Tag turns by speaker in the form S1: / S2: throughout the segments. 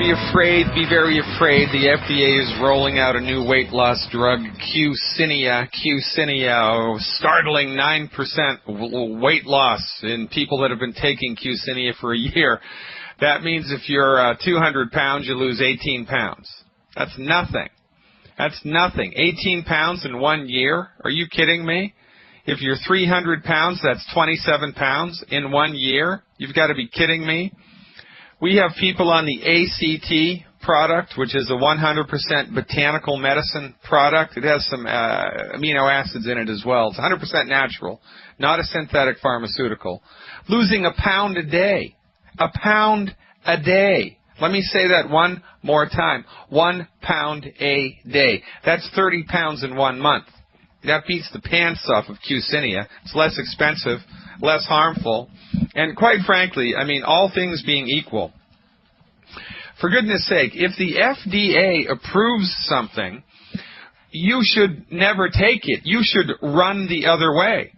S1: be afraid, be very afraid. The FDA is rolling out a new weight loss drug, Q-Cinia, startling 9% weight loss in people that have been taking Q-Cinia for a year. That means if you're 200 pounds, you lose 18 pounds. That's nothing. That's nothing. 18 pounds in 1 year? Are you kidding me? If you're 300 pounds, that's 27 pounds in 1 year? You've got to be kidding me. We have people on the ACT product, which is a 100% botanical medicine product. It has some amino acids in it as well. It's 100% natural, not a synthetic pharmaceutical. Losing a pound a day. A pound a day. Let me say that one more time. 1 pound a day. That's 30 pounds in 1 month. That beats the pants off of Q-Cinia. It's less expensive, less harmful, and quite frankly, I mean, all things being equal, for goodness sake, if the FDA approves something, you should never take it. You should run the other way.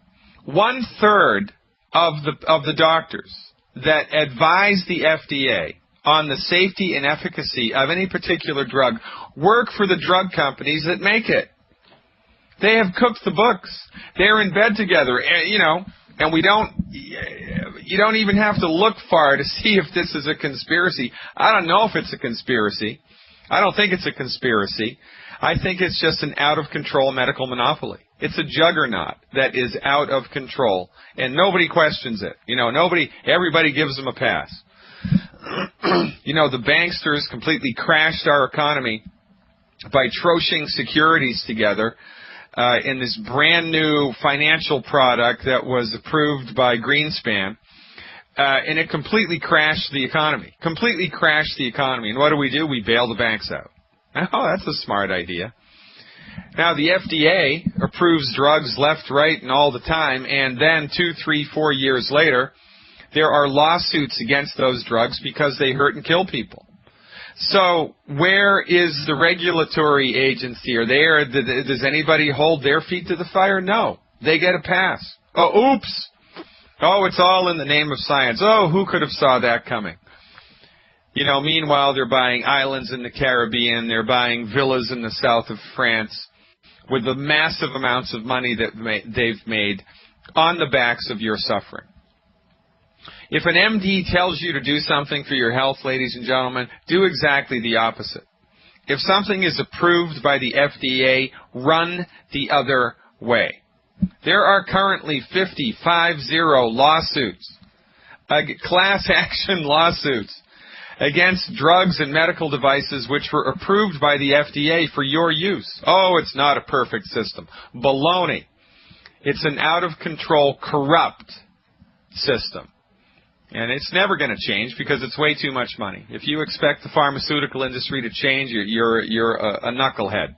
S1: 1/3 of the doctors that advise the FDA on the safety and efficacy of any particular drug work for the drug companies that make it. They have cooked the books. They're in bed together, you know, and you don't even have to look far to see if this is a conspiracy. I don't know if it's a conspiracy. I don't think it's a conspiracy. I think it's just an out-of-control medical monopoly. It's a juggernaut that is out of control, and nobody questions it. You know, everybody gives them a pass. You know, the banksters completely crashed our economy by troshing securities together in this brand new financial product that was approved by Greenspan, and it completely crashed the economy. Completely crashed the economy. And what do? We bail the banks out. Oh, that's a smart idea. Now, the FDA approves drugs left, right, and all the time, and then 2, 3, 4 years later, there are lawsuits against those drugs because they hurt and kill people. So where is the regulatory agency? Does anybody hold their feet to the fire? No. They get a pass. Oh, oops. Oh, it's all in the name of science. Oh, who could have saw that coming? You know, meanwhile, they're buying islands in the Caribbean. They're buying villas in the south of France with the massive amounts of money that they've made on the backs of your suffering. If an MD tells you to do something for your health, ladies and gentlemen, do exactly the opposite. If something is approved by the FDA, run the other way. There are currently 50 lawsuits, class action lawsuits, against drugs and medical devices which were approved by the FDA for your use. Oh, it's not a perfect system. Baloney. It's an out-of-control, corrupt system. And it's never going to change because it's way too much money. If you expect the pharmaceutical industry to change, you're a knucklehead.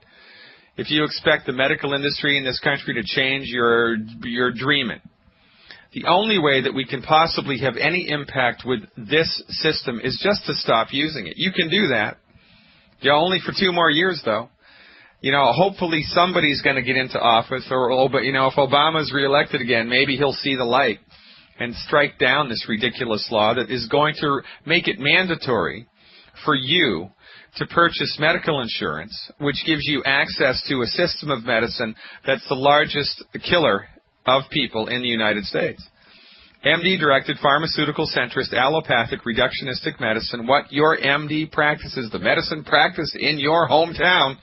S1: If you expect the medical industry in this country to change, you're dreaming. The only way that we can possibly have any impact with this system is just to stop using it. You can do that. Yeah, only for 2 more years, though. You know, hopefully somebody's going to get into office, but you know, if Obama's reelected again, maybe he'll see the light and strike down this ridiculous law that is going to make it mandatory for you to purchase medical insurance, which gives you access to a system of medicine that's the largest killer of people in the United States. MD-directed, pharmaceutical-centrist, allopathic, reductionistic medicine, what your MD practices, the medicine practice in your hometown,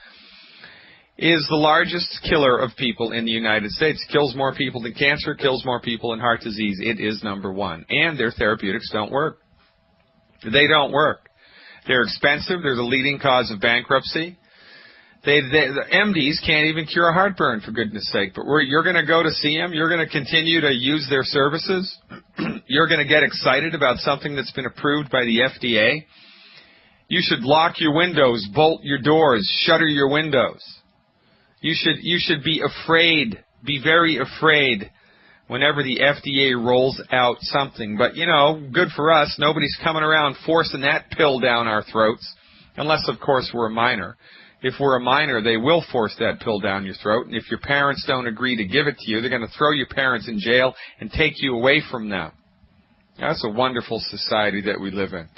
S1: is the largest killer of people in the United States. Kills more people than cancer, kills more people in heart disease. It is #1. And their therapeutics don't work. They don't work. They're expensive. They're the leading cause of bankruptcy. The MDs can't even cure heartburn, for goodness sake. But you're going to go to see them. You're going to continue to use their services. You're going to get excited about something that's been approved by the FDA. You should lock your windows, bolt your doors, shutter your windows. You should be afraid, be very afraid whenever the FDA rolls out something. But, you know, good for us. Nobody's coming around forcing that pill down our throats, unless, of course, we're a minor. If we're a minor, they will force that pill down your throat. And if your parents don't agree to give it to you, they're going to throw your parents in jail and take you away from them. That's a wonderful society that we live in.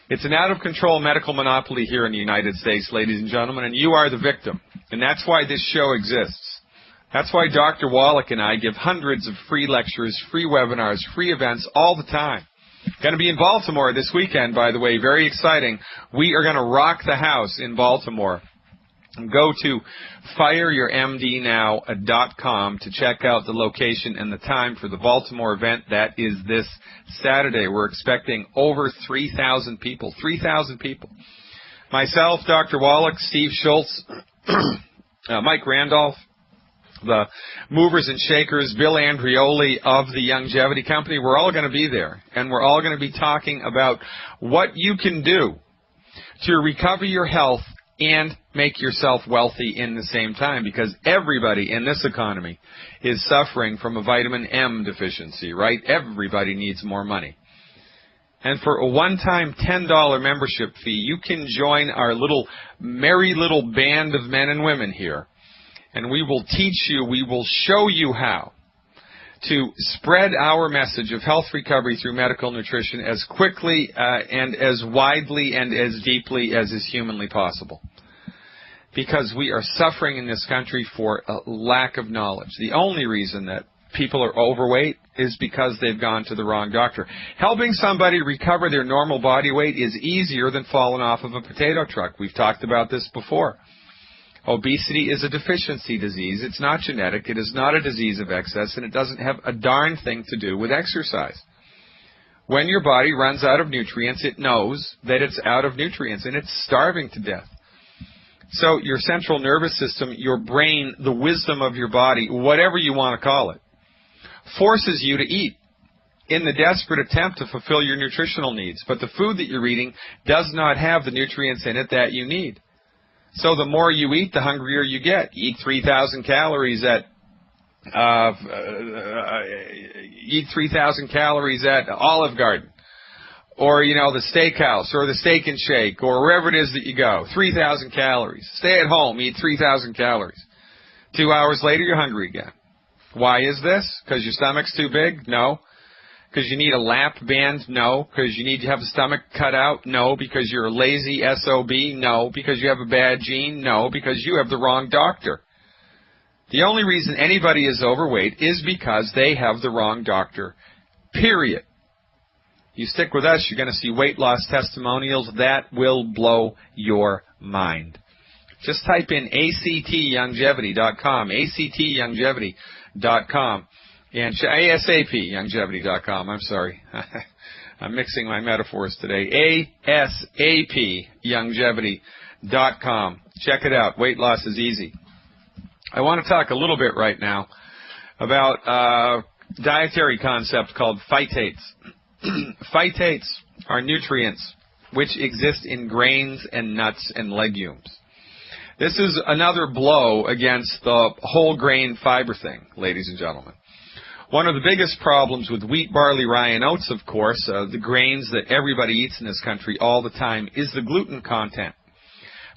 S1: It's an out-of-control medical monopoly here in the United States, ladies and gentlemen, and you are the victim. And that's why this show exists. That's why Dr. Wallach and I give hundreds of free lectures, free webinars, free events all the time. Going to be in Baltimore this weekend, by the way. Very exciting. We are going to rock the house in Baltimore. Go to fireyourmdnow.com to check out the location and the time for the Baltimore event. That is this Saturday. We're expecting over 3,000 people. 3,000 people. Myself, Dr. Wallach, Steve Schultz, Mike Randolph, the movers and shakers, Bill Andrioli of the Longevity Company. We're all going to be there, and we're all going to be talking about what you can do to recover your health and make yourself wealthy in the same time, because everybody in this economy is suffering from a vitamin M deficiency, right? Everybody needs more money. And for a one-time $10 membership fee, you can join our merry little band of men and women here, and we will teach you, we will show you how to spread our message of health recovery through medical nutrition as quickly and as widely and as deeply as is humanly possible. Because we are suffering in this country for a lack of knowledge. The only reason that people are overweight is because they've gone to the wrong doctor. Helping somebody recover their normal body weight is easier than falling off of a potato truck. We've talked about this before. Obesity is a deficiency disease. It's not genetic. It is not a disease of excess, and it doesn't have a darn thing to do with exercise. When your body runs out of nutrients, it knows that it's out of nutrients, and it's starving to death. So your central nervous system, your brain, the wisdom of your body, whatever you want to call it, forces you to eat in the desperate attempt to fulfill your nutritional needs. But the food that you're eating does not have the nutrients in it that you need. So the more you eat, the hungrier you get. Eat 3,000 calories at Olive Garden, or the steakhouse, or the Steak and Shake, or wherever it is that you go. 3,000 calories. Stay at home, eat 3,000 calories. 2 hours later, you're hungry again. Why is this? Because your stomach's too big? No. Because you need a lap band? No. Because you need to have the stomach cut out? No. Because you're a lazy SOB? No. Because you have a bad gene? No. Because you have the wrong doctor. The only reason anybody is overweight is because they have the wrong doctor. Period. You stick with us, you're going to see weight loss testimonials that will blow your mind. Just type in actlongevity.com, actlongevity.com. And ASAPlongevity.com, I'm sorry. I'm mixing my metaphors today. ASAPlongevity.com. Check it out. Weight loss is easy. I want to talk a little bit right now about a dietary concept called phytates. Phytates are nutrients which exist in grains and nuts and legumes. This is another blow against the whole grain fiber thing, ladies and gentlemen. One of the biggest problems with wheat, barley, rye, and oats, of course, the grains that everybody eats in this country all the time, is the gluten content.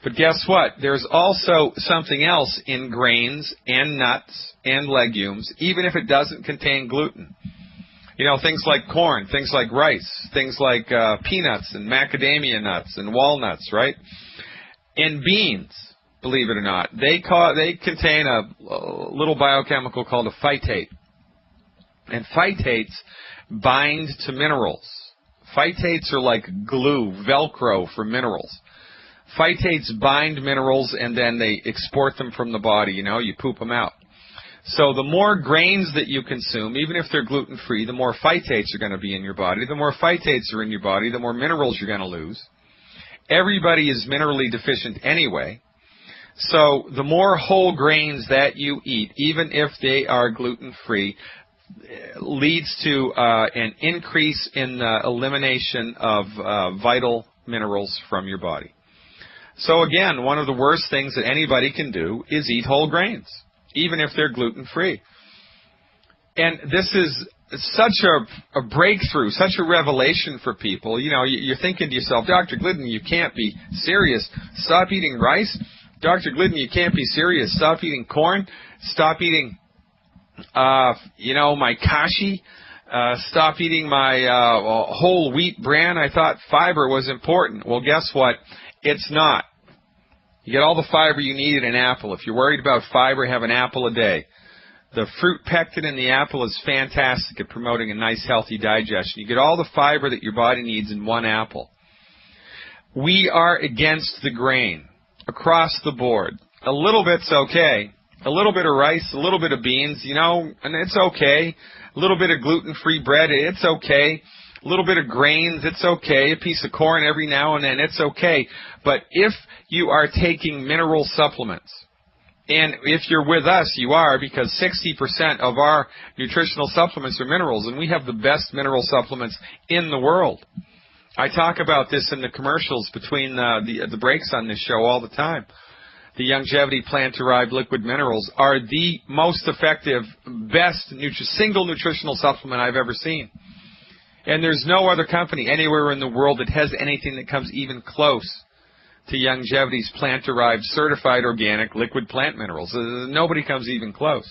S1: But guess what? There's also something else in grains and nuts and legumes, even if it doesn't contain gluten. Things like corn, things like rice, things like peanuts and macadamia nuts and walnuts, right? And beans, believe it or not, they contain a little biochemical called a phytate. And phytates bind to minerals. Phytates are like glue, Velcro for minerals. Phytates bind minerals and then they export them from the body. You poop them out. So the more grains that you consume, even if they're gluten-free, the more phytates are going to be in your body. The more phytates are in your body, the more minerals you're going to lose. Everybody is minerally deficient anyway. So the more whole grains that you eat, even if they are gluten-free, leads to an increase in the elimination of vital minerals from your body. So again, one of the worst things that anybody can do is eat whole grains, even if they're gluten-free. And this is such a breakthrough, such a revelation for people. You're thinking to yourself, Dr. Glidden, you can't be serious. Stop eating rice. Dr. Glidden, you can't be serious. Stop eating corn. Stop eating, my kashi. Stop eating my whole wheat bran. I thought fiber was important. Well, guess what? It's not. You get all the fiber you need in an apple. If you're worried about fiber, have an apple a day. The fruit pectin in the apple is fantastic at promoting a nice, healthy digestion. You get all the fiber that your body needs in one apple. We are against the grain across the board. A little bit's okay. A little bit of rice, a little bit of beans, and it's okay. A little bit of gluten-free bread, it's okay. A little bit of grains, it's okay. A piece of corn every now and then, it's okay. But if you are taking mineral supplements, and if you're with us, you are, because 60% of our nutritional supplements are minerals, and we have the best mineral supplements in the world. I talk about this in the commercials between the breaks on this show all the time. The Longevity plant-derived liquid minerals are the most effective, best single nutritional supplement I've ever seen. And there's no other company anywhere in the world that has anything that comes even close to Longevity's plant-derived certified organic liquid plant minerals. Nobody comes even close.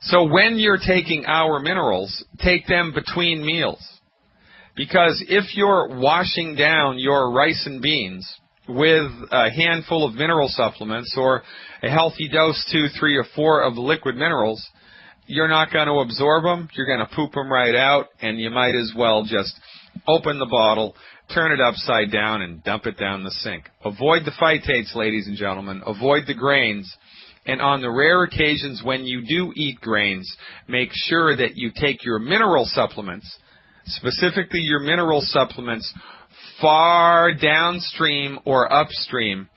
S1: So when you're taking our minerals, take them between meals. Because if you're washing down your rice and beans with a handful of mineral supplements or a healthy dose, 2, 3, or 4 of the liquid minerals, you're not going to absorb them, you're going to poop them right out, and you might as well just open the bottle, turn it upside down, and dump it down the sink. Avoid the phytates, ladies and gentlemen. Avoid the grains. And on the rare occasions when you do eat grains, make sure that you take your mineral supplements, specifically your mineral supplements, far downstream or upstream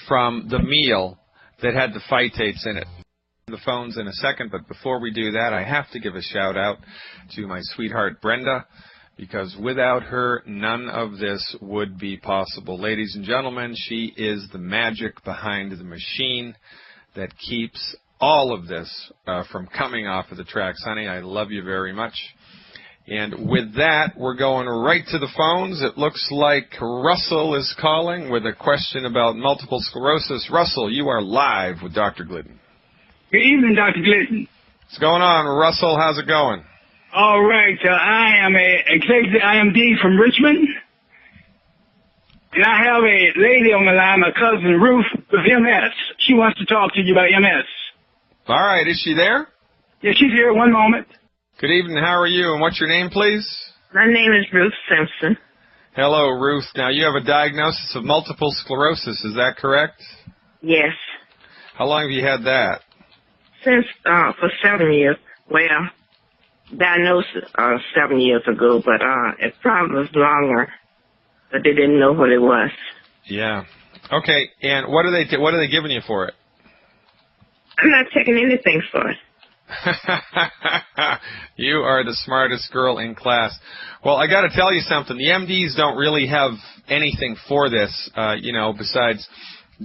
S1: from the meal that had the phytates in it. The phone's in a second, but before we do that, I have to give a shout out to my sweetheart Brenda, because without her, none of this would be possible. Ladies and gentlemen, she is the magic behind the machine that keeps all of this from coming off of the tracks. Honey, I love you very much. And with that, we're going right to the phones. It looks like Russell is calling with a question about multiple sclerosis. Russell, you are live with Dr. Glidden.
S2: Good evening, Dr. Glidden.
S1: What's going on, Russell? How's it going?
S2: All right. I am a executive IMD from Richmond. And I have a lady on the line, my cousin Ruth, with MS. She wants to talk to you about MS.
S1: All right. Is she there?
S2: Yeah, she's here. One moment.
S1: Good evening. How are you? And what's your name, please?
S3: My name is Ruth Simpson.
S1: Hello, Ruth. Now, you have a diagnosis of multiple sclerosis. Is that correct?
S3: Yes.
S1: How long have you had that?
S3: Since, for 7 years. Well, diagnosed 7 years ago, but it probably was longer, but they didn't know what it was.
S1: Yeah. Okay, and what are they giving you for it?
S3: I'm not taking anything for it.
S1: You are the smartest girl in class. Well, I got to tell you something. The MDs don't really have anything for this, besides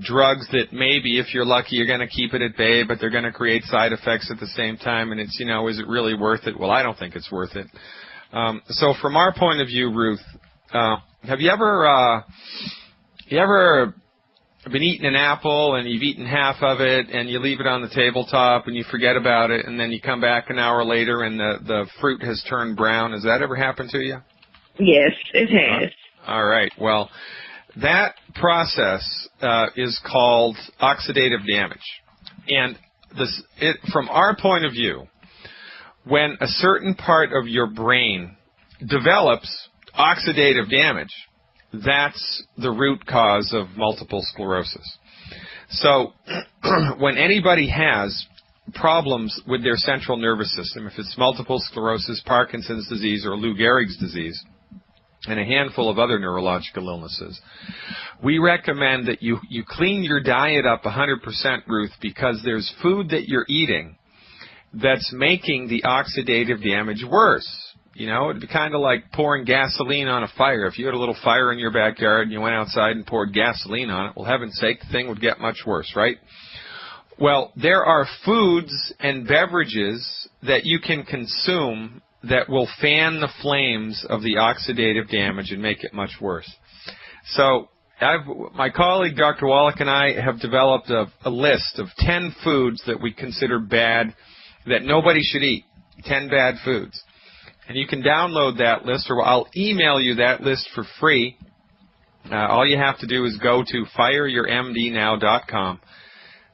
S1: drugs that maybe, if you're lucky, you're going to keep it at bay, but they're going to create side effects at the same time, and it's, is it really worth it? Well, I don't think it's worth it. So from our point of view, Ruth, have you ever been eating an apple and you've eaten half of it and you leave it on the tabletop and you forget about it and then you come back an hour later and the fruit has turned brown? Has that ever happened to you?
S3: Yes, it has.
S1: All right. Well, that process is called oxidative damage. And from our point of view, when a certain part of your brain develops oxidative damage, that's the root cause of multiple sclerosis. So when anybody has problems with their central nervous system, if it's multiple sclerosis, Parkinson's disease, or Lou Gehrig's disease, and a handful of other neurological illnesses, we recommend that you clean your diet up 100%, Ruth, because there's food that you're eating that's making the oxidative damage worse. It'd be kind of like pouring gasoline on a fire. If you had a little fire in your backyard and you went outside and poured gasoline on it, well, heaven's sake, the thing would get much worse, right? Well, there are foods and beverages that you can consume that will fan the flames of the oxidative damage and make it much worse. So my colleague, Dr. Wallach, and I have developed a list of 10 foods that we consider bad, that nobody should eat. 10 bad foods. And you can download that list, or I'll email you that list for free. All you have to do is go to fireyourmdnow.com.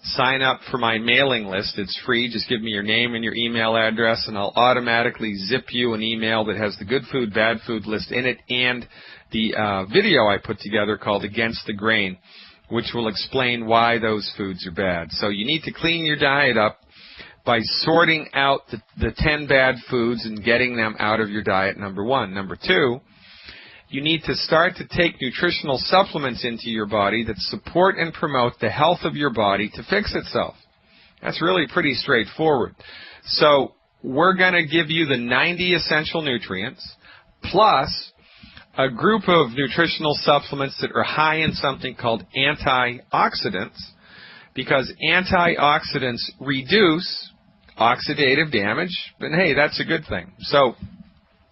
S1: Sign up for my mailing list. It's free. Just give me your name and your email address, and I'll automatically zip you an email that has the good food, bad food list in it, and the video I put together called Against the Grain, which will explain why those foods are bad. So you need to clean your diet up by sorting out the 10 bad foods and getting them out of your diet, number one. Number two, you need to start to take nutritional supplements into your body that support and promote the health of your body to fix itself. That's really pretty straightforward. So we're going to give you the 90 essential nutrients plus a group of nutritional supplements that are high in something called antioxidants, because antioxidants reduce oxidative damage, and hey, that's a good thing. So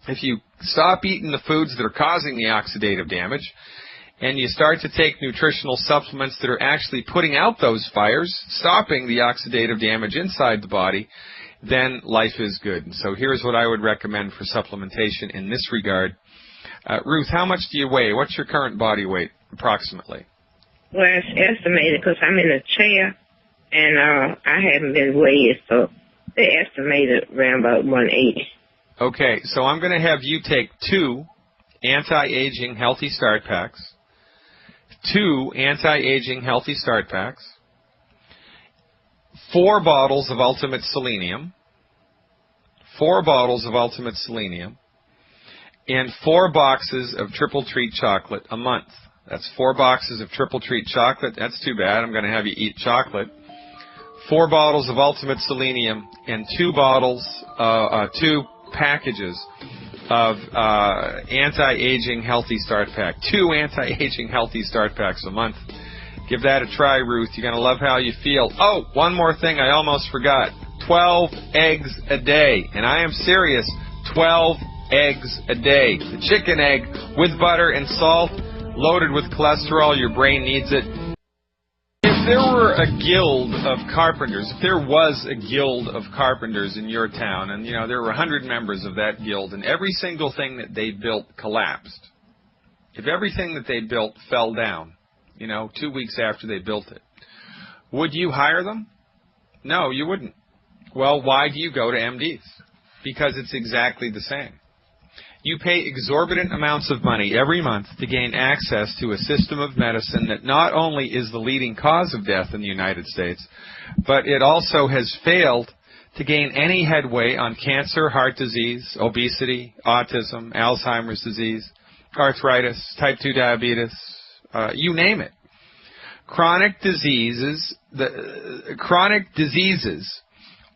S1: if you stop eating the foods that are causing the oxidative damage, and you start to take nutritional supplements that are actually putting out those fires, stopping the oxidative damage inside the body, then life is good. And so here's what I would recommend for supplementation in this regard. Ruth, how much do you weigh? What's your current body weight, approximately?
S3: Well, it's estimated because I'm in a chair, and I haven't been weighed, so they estimated around about 180.
S1: Okay, so I'm going to have you take 2 anti-aging healthy start packs, 2 anti-aging healthy start packs, 4 bottles of Ultimate Selenium, 4 bottles of Ultimate Selenium, and 4 boxes of Triple Treat chocolate a month. That's 4 boxes of Triple Treat chocolate. That's too bad. I'm going to have you eat chocolate. 4 bottles of Ultimate Selenium and 2 packages of anti-aging healthy start pack. 2 anti-aging healthy start packs a month. Give that a try, Ruth. You're going to love how you feel. Oh, one more thing I almost forgot. 12 eggs a day. And I am serious. 12 eggs a day. The chicken egg with butter and salt, loaded with cholesterol. Your brain needs it. If there were a guild of carpenters, if there was a guild of carpenters in your town, and, you know, there were 100 members of that guild, and every single thing that they built collapsed, if everything that they built fell down, 2 weeks after they built it, would you hire them? No, you wouldn't. Well, why do you go to MDs? Because it's exactly the same. You pay exorbitant amounts of money every month to gain access to a system of medicine that not only is the leading cause of death in the United States, but it also has failed to gain any headway on cancer, heart disease, obesity, autism, Alzheimer's disease, arthritis, type 2 diabetes, you name it. Chronic diseases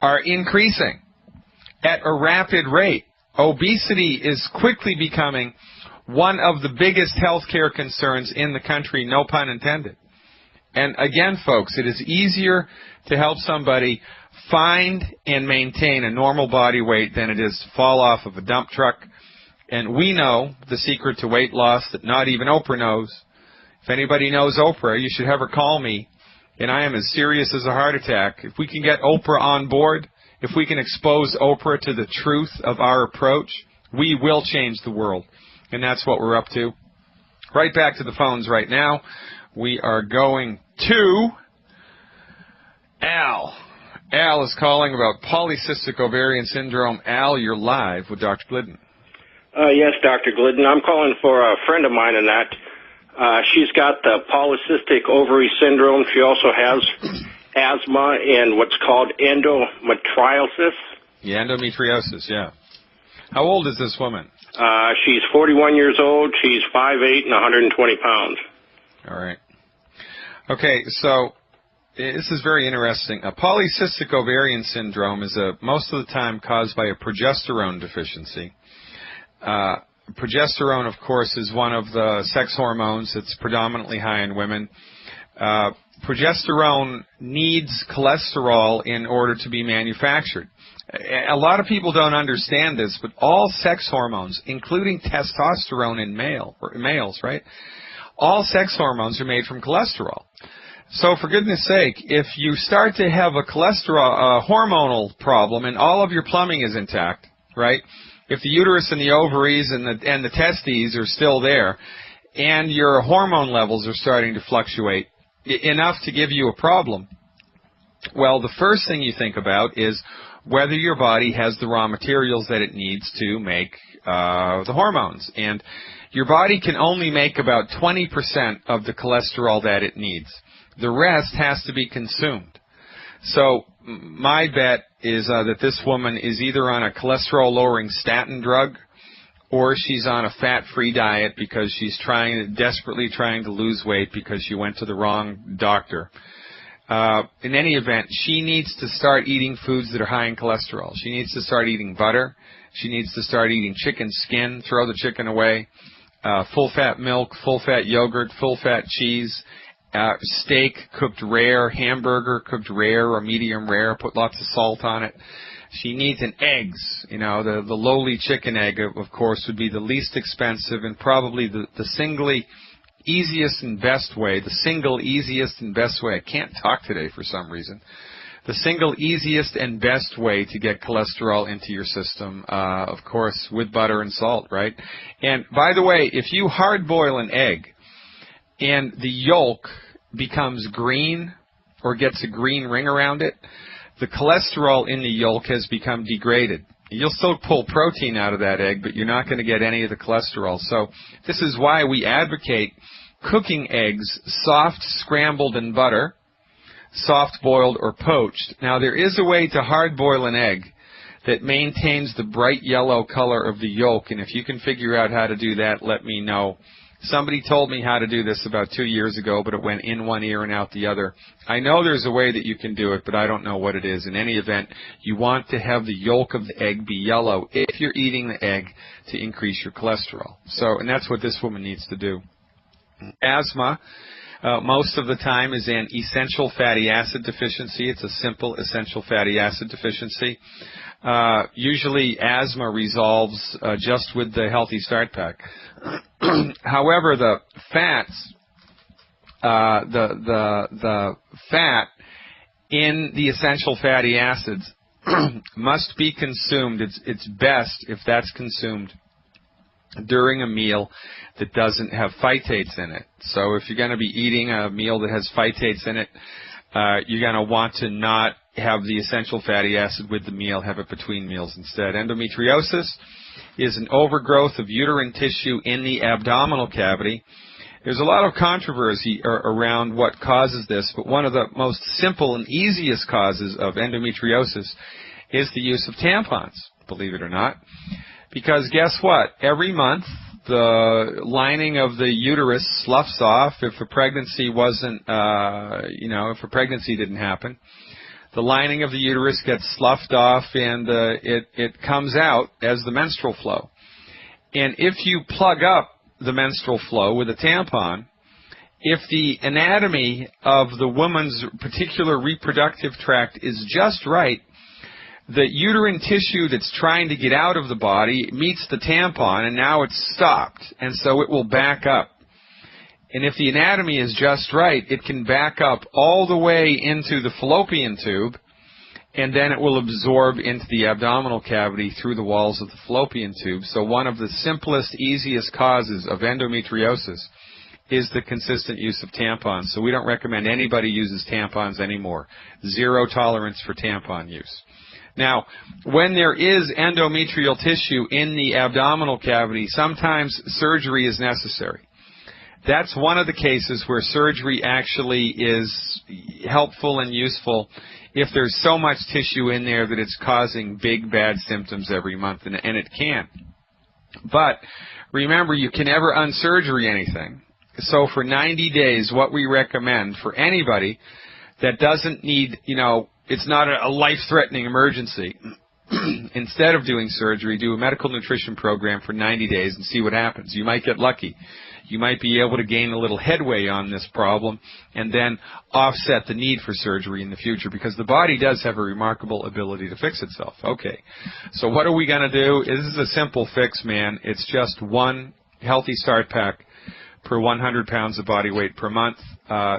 S1: are increasing at a rapid rate. Obesity is quickly becoming one of the biggest healthcare concerns in the country, no pun intended. And again, folks, it is easier to help somebody find and maintain a normal body weight than it is to fall off of a dump truck. And we know the secret to weight loss that not even Oprah knows. If anybody knows Oprah, you should have her call me, and I am as serious as a heart attack. If we can get Oprah on board, if we can expose Oprah to the truth of our approach, we will change the world. And that's what we're up to. Right back to the phones right now. We are going to Al. Al is calling about polycystic ovarian syndrome. Al, you're live with Dr. Glidden.
S4: Yes, Dr. Glidden. I'm calling for a friend of mine in that. She's got the polycystic ovary syndrome. She also has asthma and what's called endometriosis.
S1: Yeah, endometriosis, yeah. How old is this woman?
S4: She's 41 years old. She's 5'8" and 120 pounds.
S1: All right. Okay, so this is very interesting. A polycystic ovarian syndrome is most of the time caused by a progesterone deficiency. Progesterone, of course, is one of the sex hormones that's predominantly high in women. Progesterone needs cholesterol in order to be manufactured. A lot of people don't understand this, but all sex hormones, including testosterone in males, right? All sex hormones are made from cholesterol. So for goodness sake, if you start to have a hormonal problem and all of your plumbing is intact, right? If the uterus and the ovaries and the testes are still there, and your hormone levels are starting to fluctuate enough to give you a problem, well, the first thing you think about is whether your body has the raw materials that it needs to make the hormones. And your body can only make about 20% of the cholesterol that it needs. The rest has to be consumed. So my bet is that this woman is either on a cholesterol-lowering statin drug or she's on a fat-free diet because she's desperately trying to lose weight because she went to the wrong doctor. In any event, she needs to start eating foods that are high in cholesterol. She needs to start eating butter. She needs to start eating chicken skin, throw the chicken away, full-fat milk, full-fat yogurt, full-fat cheese, steak cooked rare, hamburger cooked rare or medium rare, put lots of salt on it. She needs eggs. You know, the lowly chicken egg, of course, would be the least expensive and probably the singly easiest and best way, I can't talk today for some reason, the single easiest and best way to get cholesterol into your system, of course, with butter and salt, right? And by the way, if you hard boil an egg and the yolk becomes green or gets a green ring around it, the cholesterol in the yolk has become degraded. You'll still pull protein out of that egg, but you're not going to get any of the cholesterol. So this is why we advocate cooking eggs soft, scrambled in butter, soft boiled or poached. Now there is a way to hard boil an egg that maintains the bright yellow color of the yolk, and if you can figure out how to do that, let me know. Somebody told me how to do this about 2 years ago, but it went in one ear and out the other. I know there's a way that you can do it, but I don't know what it is. In any event, you want to have the yolk of the egg be yellow if you're eating the egg to increase your cholesterol. So, and that's what this woman needs to do. Asthma, most of the time, is an essential fatty acid deficiency. It's a simple essential fatty acid deficiency. Usually asthma resolves just with the Healthy Start Pack. However, the fats, the fat in the essential fatty acids must be consumed. It's best if that's consumed during a meal that doesn't have phytates in it. So if you're going to be eating a meal that has phytates in it, you're going to want to not have the essential fatty acid with the meal, have it between meals instead. Endometriosis is an overgrowth of uterine tissue in the abdominal cavity. There's a lot of controversy around what causes this, but one of the most simple and easiest causes of endometriosis is the use of tampons, believe it or not. Because guess what? Every month, the lining of the uterus sloughs off if a pregnancy if a pregnancy didn't happen. The lining of the uterus gets sloughed off and it comes out as the menstrual flow. And if you plug up the menstrual flow with a tampon, if the anatomy of the woman's particular reproductive tract is just right, the uterine tissue that's trying to get out of the body meets the tampon, and now it's stopped, and so it will back up. And if the anatomy is just right, it can back up all the way into the fallopian tube, and then it will absorb into the abdominal cavity through the walls of the fallopian tube. So one of the simplest, easiest causes of endometriosis is the consistent use of tampons. So we don't recommend anybody uses tampons anymore. Zero tolerance for tampon use. Now, when there is endometrial tissue in the abdominal cavity, sometimes surgery is necessary. That's one of the cases where surgery actually is helpful and useful if there's so much tissue in there that it's causing big bad symptoms every month, and it can. But remember, you can never unsurgery anything. So for 90 days, what we recommend for anybody that doesn't need, it's not a life-threatening emergency, instead of doing surgery, do a medical nutrition program for 90 days and see what happens. You might get lucky. You might be able to gain a little headway on this problem and then offset the need for surgery in the future, because the body does have a remarkable ability to fix itself. Okay, so what are we going to do? This is a simple fix, man. It's just one Healthy Start Pack per 100 pounds of body weight per month.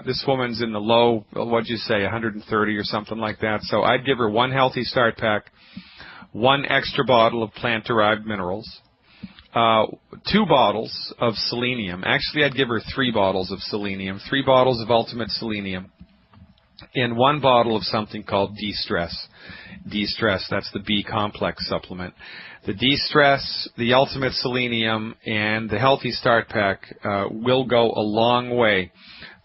S1: This woman's in the low, what'd you say, 130 or something like that. So I'd give her 1 healthy start pack, 1 extra bottle of plant-derived minerals, 2 bottles of selenium. Actually, I'd give her 3 bottles of selenium, 3 bottles of Ultimate Selenium, and 1 bottle of something called De-Stress. De-Stress, that's the B complex supplement. The De-Stress, the Ultimate Selenium, and the Healthy Start Pack will go a long way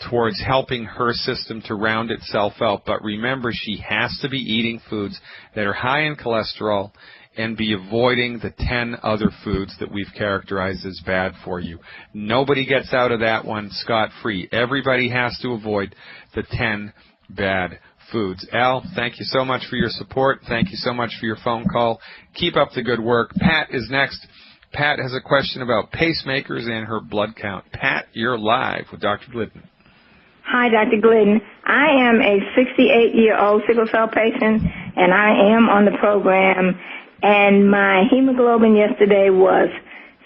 S1: towards helping her system to round itself out. But remember, she has to be eating foods that are high in cholesterol and be avoiding the 10 other foods that we've characterized as bad for you. Nobody gets out of that one scot-free. Everybody has to avoid the 10 bad foods. Al, thank you so much for your support. Thank you so much for your phone call. Keep up the good work. Pat is next. Pat has a question about pacemakers and her blood count. Pat, you're live with Dr. Glidden.
S5: Hi, Dr. Glidden. I am a 68-year-old sickle cell patient, and I am on the program, and my hemoglobin yesterday was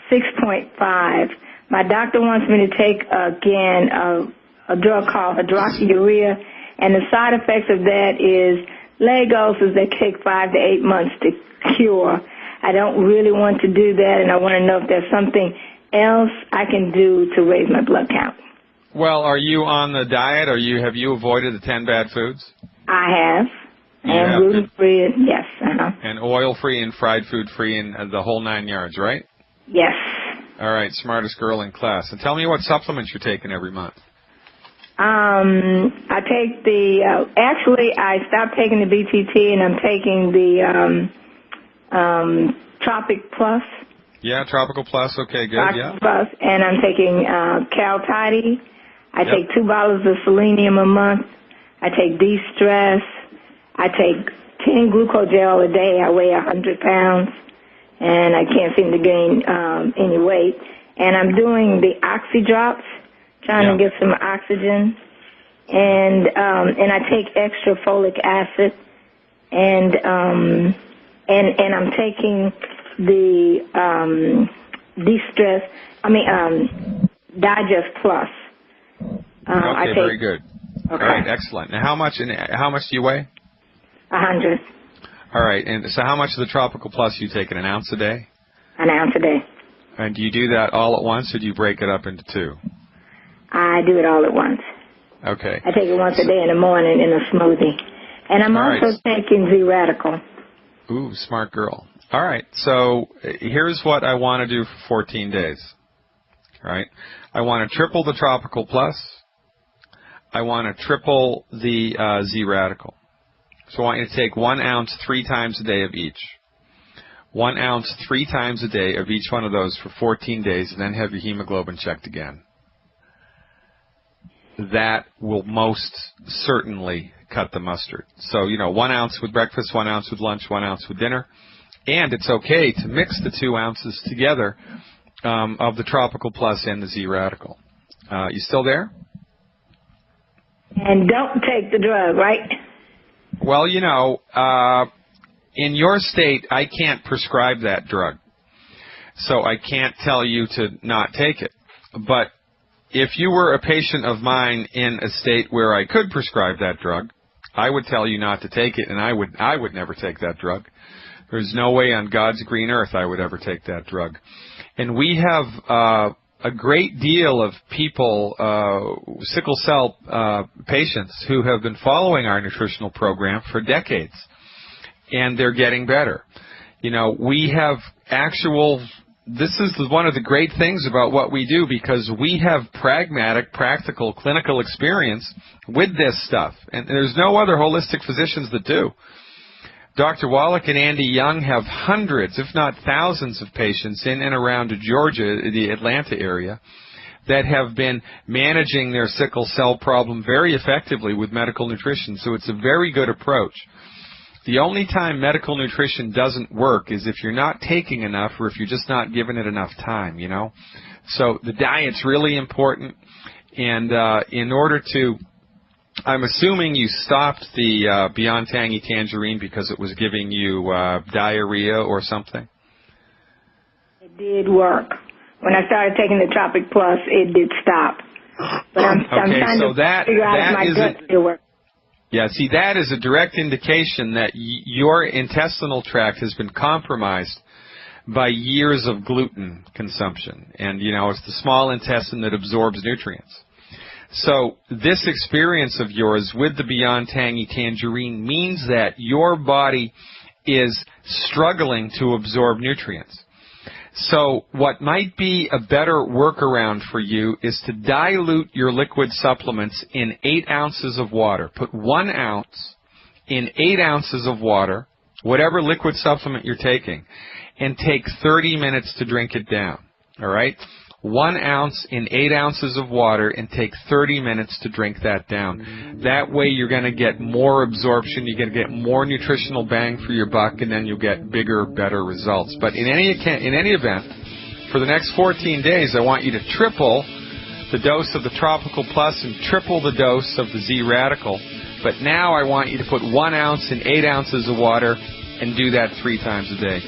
S5: 6.5. My doctor wants me to take, again, a drug called hydroxyurea, and the side effects of that is leg ulcers that take 5 to 8 months to cure. I don't really want to do that, and I want to know if there's something else I can do to raise my blood count.
S1: Well, are you on the diet, or have you avoided the 10 bad foods?
S5: I have. And gluten-free, yes.
S1: And oil-free and fried food-free and the whole 9 yards, right?
S5: Yes.
S1: All right, smartest girl in class. And tell me what supplements you're taking every month.
S5: I take actually I stopped taking the BTT and I'm taking the Tropic Plus.
S1: Yeah, Tropical Plus, okay, good,
S5: Tropical Plus, and I'm taking Cal Toddy. I take 2 bottles of selenium a month. I take De-Stress. I take 10 glucogel a day. I weigh 100 pounds, and I can't seem to gain any weight. And I'm doing the Oxy Drops, trying to get some oxygen, and I take extra folic acid, and I'm taking the De-Stress. Digest Plus.
S1: Okay, very good.
S5: Okay.
S1: All right, excellent. Now, how much do you weigh?
S5: 100.
S1: All right, and so how much of the Tropical Plus are you taking? An ounce a day?
S5: An ounce a day.
S1: And do you do that all at once, or do you break it up into 2?
S5: I do it all at once.
S1: Okay.
S5: I take it once a day in the morning in a smoothie. And I'm also taking Z-Radical.
S1: Ooh, smart girl. All right, so here's what I want to do for 14 days. All right, I want to triple the Tropical Plus. I want to triple the Z-Radical. So I want you to take 1 ounce 3 times a day of each. 1 ounce 3 times a day of each one of those for 14 days, and then have your hemoglobin checked again. That will most certainly cut the mustard. So, 1 ounce with breakfast, 1 ounce with lunch, 1 ounce with dinner. And it's okay to mix the 2 ounces together of the Tropical Plus and the Z-Radical. You still there?
S5: And don't take the drug, right?
S1: Well, in your state, I can't prescribe that drug. So I can't tell you to not take it. But if you were a patient of mine in a state where I could prescribe that drug, I would tell you not to take it, and I would never take that drug. There's no way on God's green earth I would ever take that drug. And we have a great deal of people, sickle cell patients, who have been following our nutritional program for decades, and they're getting better. We have this is one of the great things about what we do, because we have pragmatic, practical, clinical experience with this stuff, and there's no other holistic physicians that do. Dr. Wallach and Andy Young have hundreds, if not thousands, of patients in and around Georgia, the Atlanta area, that have been managing their sickle cell problem very effectively with medical nutrition. So it's a very good approach. The only time medical nutrition doesn't work is if you're not taking enough, or if you're just not giving it enough time, So the diet's really important, and in order to... I'm assuming you stopped the Beyond Tangy Tangerine because it was giving you diarrhea or something?
S5: It did work. When I started taking the Tropic Plus, it did stop. But I'm trying to figure out if my gut still works.
S1: Yeah, see, that is a direct indication that your intestinal tract has been compromised by years of gluten consumption. And, you know, it's the small intestine that absorbs nutrients. So this experience of yours with the Beyond Tangy Tangerine means that your body is struggling to absorb nutrients. So what might be a better workaround for you is to dilute your liquid supplements in 8 ounces of water. Put 1 ounce in 8 ounces of water, whatever liquid supplement you're taking, and take 30 minutes to drink it down. All right? 1 ounce in 8 ounces of water and take 30 minutes to drink that down. That way you're going to get more absorption, you're going to get more nutritional bang for your buck, and then you'll get bigger, better results. But in any event, for the next 14 days, I want you to triple the dose of the Tropical Plus and triple the dose of the Z Radical. But now I want you to put 1 ounce in 8 ounces of water and do that 3 times a day.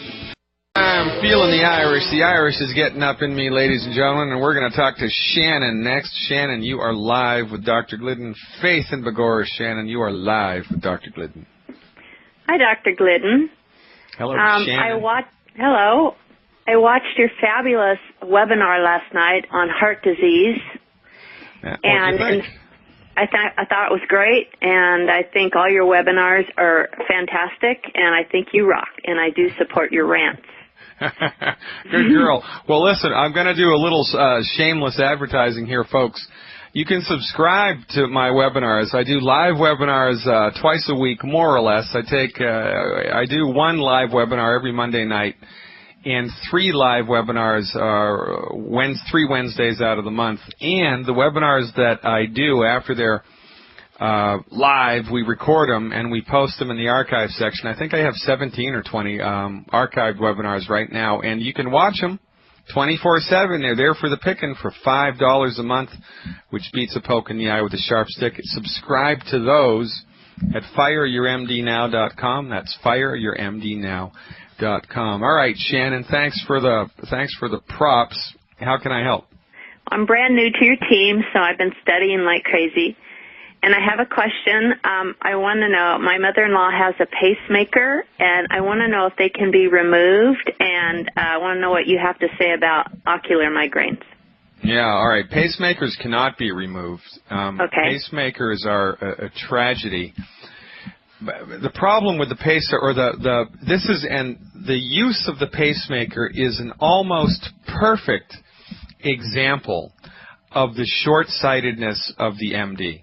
S1: I'm feeling the Irish. The Irish is getting up in me, ladies and gentlemen, and we're going to talk to Shannon next. Shannon, you are live with Dr. Glidden. Faith and Begora, Shannon, you are live with Dr. Glidden.
S6: Hi, Dr. Glidden.
S1: Hello, Shannon.
S6: Hello. I watched your fabulous webinar last night on heart disease.
S1: And
S6: I thought it was great, and I think all your webinars are fantastic, and I think you rock, and I do support your rants.
S1: Good girl. Well, listen, I'm going to do a little shameless advertising here, folks. You can subscribe to my webinars. I do live webinars twice a week, more or less. I do 1 live webinar every Monday night, and 3 live webinars 3 Wednesdays out of the month. And the webinars that I do after they're live, we record them and we post them in the archive section. I think I have 17 or 20 archived webinars right now, and you can watch them 24/7. They're there for the picking for $5 a month, which beats a poke in the eye with a sharp stick. Subscribe to those at fireyourmdnow.com. That's fireyourmdnow.com. All right, Shannon, thanks for the props. How can I help?
S6: I'm brand new to your team, so I've been studying like crazy. And I have a question. I want to know, my mother-in-law has a pacemaker, and I want to know if they can be removed, and I want to know what you have to say about ocular migraines.
S1: Yeah, all right. Pacemakers cannot be removed.
S6: Okay.
S1: Pacemakers are a tragedy. The problem with the pacer, or the use of the pacemaker is an almost perfect example of the short-sightedness of the MD.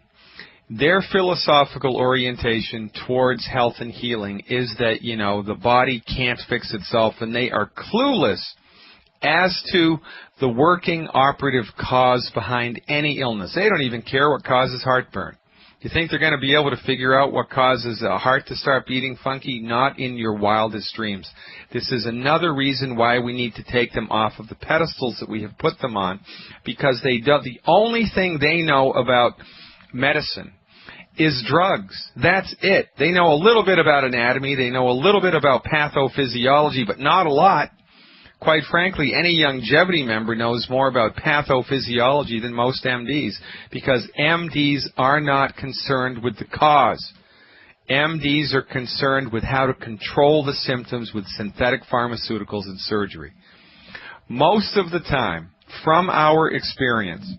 S1: Their philosophical orientation towards health and healing is that, you know, the body can't fix itself, and they are clueless as to the working operative cause behind any illness. They don't even care what causes heartburn. You think they're going to be able to figure out what causes a heart to start beating funky? Not in your wildest dreams. This is another reason why we need to take them off of the pedestals that we have put them on, because the only thing they know about medicine is drugs. That's it. They know a little bit about anatomy. They know a little bit about pathophysiology, but not a lot. Quite frankly, any longevity member knows more about pathophysiology than most MDs, because MDs are not concerned with the cause. MDs are concerned with how to control the symptoms with synthetic pharmaceuticals and surgery. Most of the time, from our experience,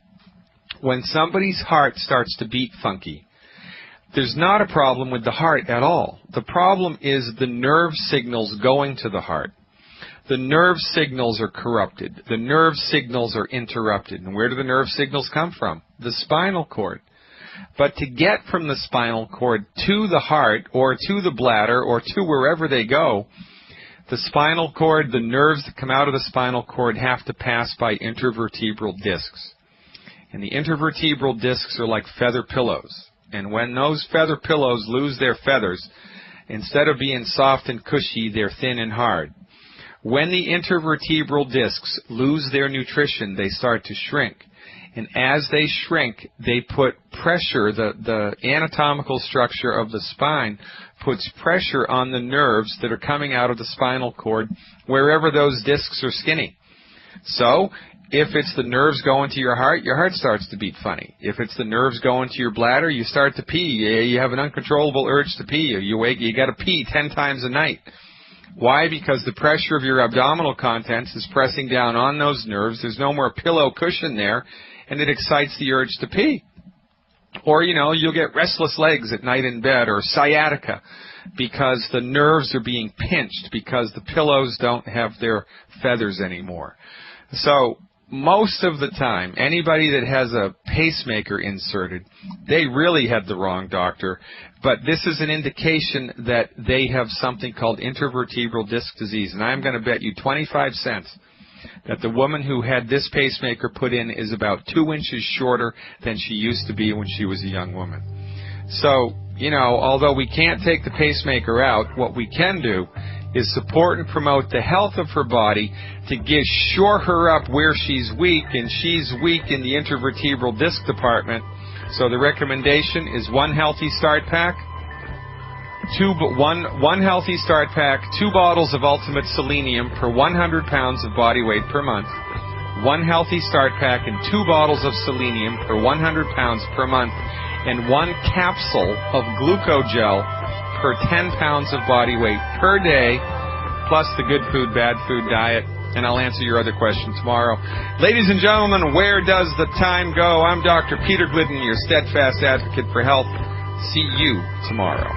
S1: when somebody's heart starts to beat funky, there's not a problem with the heart at all. The problem is the nerve signals going to the heart. The nerve signals are corrupted. The nerve signals are interrupted. And where do the nerve signals come from? The spinal cord. But to get from the spinal cord to the heart, or to the bladder, or to wherever they go, the spinal cord, the nerves that come out of the spinal cord have to pass by intervertebral discs. And the intervertebral discs are like feather pillows. And when those feather pillows lose their feathers, instead of being soft and cushy, they're thin and hard. When the intervertebral discs lose their nutrition, they start to shrink. And as they shrink, they put pressure, the anatomical structure of the spine puts pressure on the nerves that are coming out of the spinal cord wherever those discs are skinny. So If it's the nerves going to your heart starts to beat funny. If it's the nerves going to your bladder, you start to pee. You have an uncontrollable urge to pee. You wake, you got to pee 10 times a night. Why? Because the pressure of your abdominal contents is pressing down on those nerves. There's no more pillow cushion there, and it excites the urge to pee. Or, you'll get restless legs at night in bed, or sciatica, because the nerves are being pinched, because the pillows don't have their feathers anymore. So, most of the time, anybody that has a pacemaker inserted, they really had the wrong doctor. But this is an indication that they have something called intervertebral disc disease. And I'm going to bet you 25 cents that the woman who had this pacemaker put in is about 2 inches shorter than she used to be when she was a young woman. So, although we can't take the pacemaker out, what we can do is support and promote the health of her body to shore her up where she's weak, and she's weak in the intervertebral disc department. So the recommendation is one healthy start pack, one healthy start pack, 2 bottles of Ultimate Selenium per 100 pounds of body weight per month, one healthy start pack and 2 bottles of selenium per 100 pounds per month, and 1 capsule of glucogel per 10 pounds of body weight per day, plus the good food, bad food diet, and I'll answer your other question tomorrow. Ladies and gentlemen, where does the time go? I'm Dr. Peter Glidden, your steadfast advocate for health. See you tomorrow.